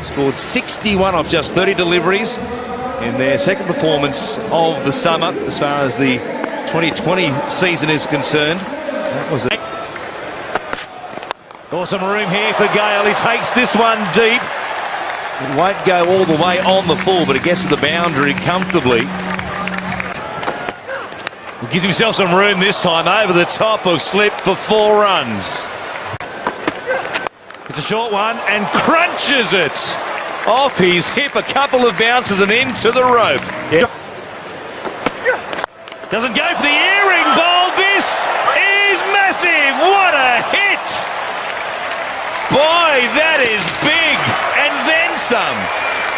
Scored 61 off just 30 deliveries in their second performance of the summer as far as the 2020 season is concerned. That was it. Awesome room here for Gayle. He takes this one deep. It won't go all the way on the full, but it gets to the boundary comfortably. He gives himself some room this time over the top of slip for 4 runs. It's a short one and crunches it off his hip, a couple of bounces and into the rope. Yep. Doesn't go for the earring ball. This is massive. What a hit. Boy, that is big. And then some.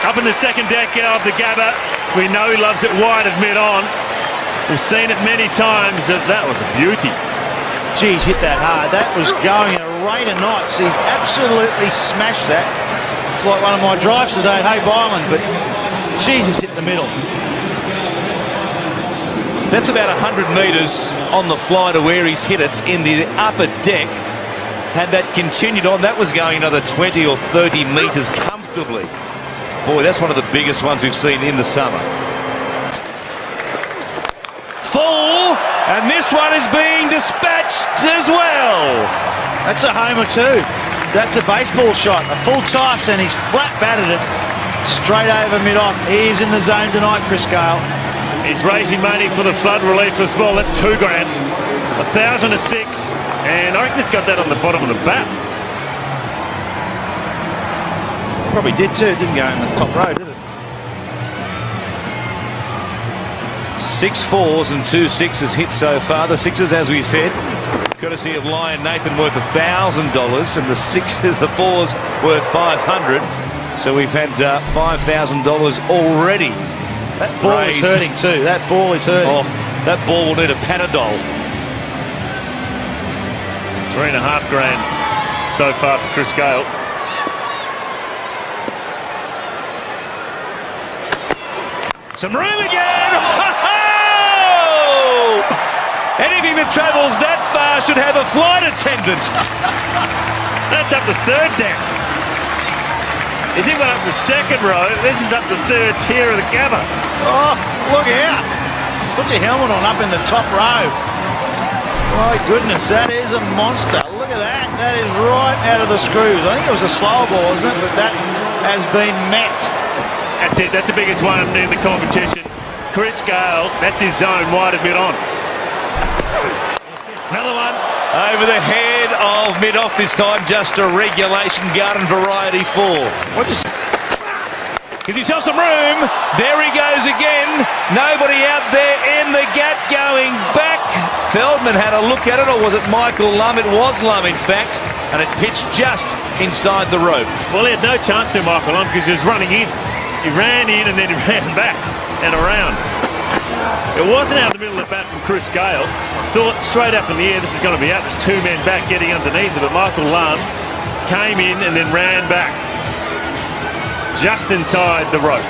Up in the second deck of the Gabba. We know he loves it wide of mid-on. We've seen it many times. That was a beauty. Geez, hit that hard. That was going at a rate of knots. He's absolutely smashed that. It's like one of my drives today at Hay Byland, but Jesus hit the middle. That's about 100 metres on the fly to where he's hit it in the upper deck. Had that continued on, that was going another 20 or 30 metres comfortably. Boy, that's one of the biggest ones we've seen in the summer. Full, and this one is being dispatched as well. That's a homer too. That's a baseball shot. A full toss, and he's flat batted it straight over mid-off. He's in the zone tonight, Chris Gayle. He's raising money for the flood relief as well. That's $2 grand. 1,000 to 6. And I reckon it's got that on the bottom of the bat. Probably did too. It didn't go in the top row, did it? 6 4s and 2 6s hit so far. The 6s, as we said, courtesy of Lion Nathan, worth $1,000, and the 6s, the 4s, worth $500. So we've had $5,000 already. That ball is hurting too. That ball is hurting. Oh, that ball will need a Panadol. $3.5 grand so far for Chris Gayle. Some room again. Anything that travels that far should have a flight attendant. That's up the third deck. Is he went up the second row? This is up the third tier of the Gabba. Oh, look out. Put your helmet on up in the top row. My goodness, that is a monster. Look at that. That is right out of the screws. I think it was a slow ball, isn't it? But that has been met. That's it. That's the biggest one in the competition. Chris Gayle, that's his zone, wide of mid-on. Another one over the head of mid-off this time. Just a regulation garden variety 4. Gives himself some room. There he goes again. Nobody out there in the gap going back. Feldman had a look at it, or was it Michael Lum? It was Lum, in fact, and it pitched just inside the rope. Well, he had no chance to Michael Lum because he was running in. He ran in and then he ran back and around. It wasn't out of the middle of the bat from Chris Gayle. Thought straight up in the air, this is going to be out. There's 2 men back getting underneath it, but Michael Lum came in and then ran back just inside the rope.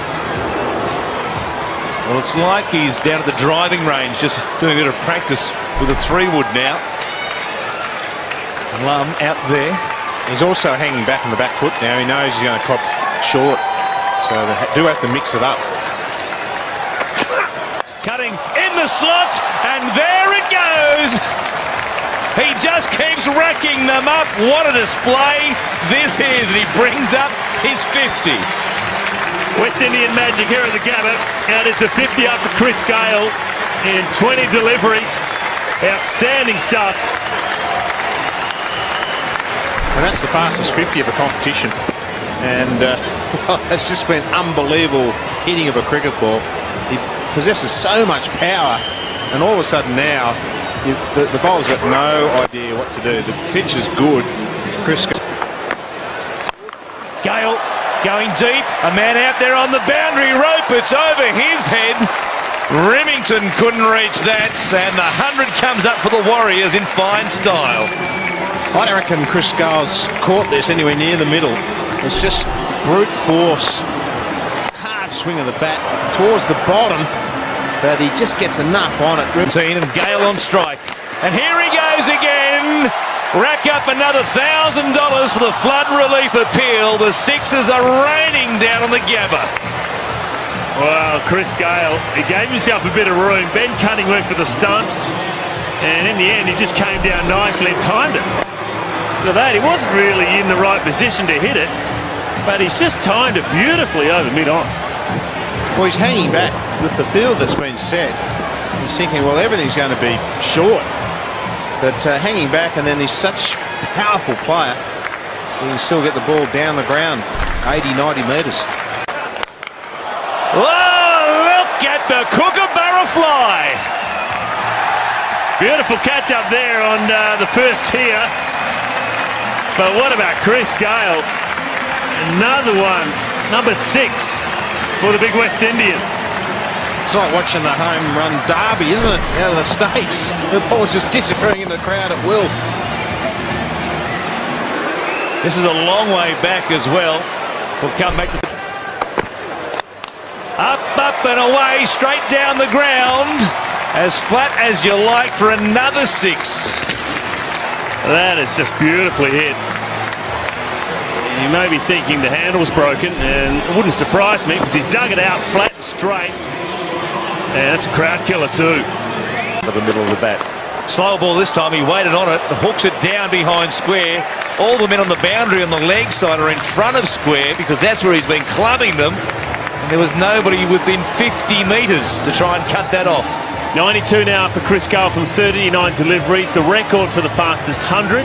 Well, it's like he's down at the driving range, just doing a bit of practice with a 3-wood now. Lum out there. He's also hanging back on the back foot now. He knows he's going to crop short, so they do have to mix it up. Cutting in the slot, and there it goes. He just keeps racking them up. What a display this is, and he brings up his 50. West Indian magic here at the Gabba. Now there's the 50 up for Chris Gayle in 20 deliveries. Outstanding stuff. And that's the fastest 50 of the competition. And well, it's just been unbelievable hitting of a cricket ball. He possesses so much power, and all of a sudden now the bowler's got no idea what to do. The pitch is good. Chris Gayle going deep, a man out there on the boundary rope. It's over his head. Remington couldn't reach that, and the 100 comes up for the Warriors in fine style. I don't reckon Chris Gayle's caught this anywhere near the middle. It's just brute force. Hard swing of the bat towards the bottom, but he just gets enough on it. And Gayle on strike. And here he goes again. rack up another $1,000 for the flood relief appeal. The Sixers are raining down on the Gabba. Well, Chris Gayle, he gave himself a bit of room. Ben Cunning went for the stumps, and in the end he just came down nicely and timed it. Look at that, he wasn't really in the right position to hit it, but he's just timed it beautifully over mid-on. Well, he's hanging back with the field that's been set. He's thinking, well, everything's going to be short. But hanging back, and then he's such a powerful player, he can still get the ball down the ground, 80, 90 metres. Oh, look at the kookaburra fly. Beautiful catch up there on the first tier. But what about Chris Gayle? Another one, number 6 for the big West Indian. It's like watching the home run derby, isn't it, out of the States? The ball's just disappearing in the crowd at will. This is a long way back as well. We'll come back to up and away, straight down the ground, as flat as you like for another 6. That is just beautifully hit. You may be thinking the handle's broken, and it wouldn't surprise me because he's dug it out flat and straight. And it's a crowd killer too. For the middle of the bat. Slow ball this time, he waited on it, hooks it down behind square. All the men on the boundary on the leg side are in front of square because that's where he's been clubbing them. And there was nobody within 50 metres to try and cut that off. 92 now for Chris Gayle from 39 deliveries. The record for the fastest 100.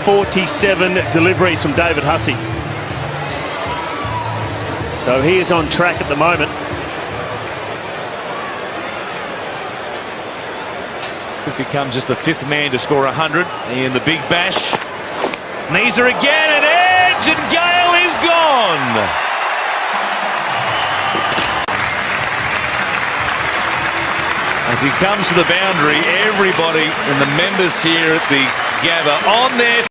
47 deliveries from David Hussey. So he is on track at the moment. Could become just the 5th man to score 100 in the big bash. Knees her again, an edge, and Gayle is gone. As he comes to the boundary, everybody and the members here at the Gabba on their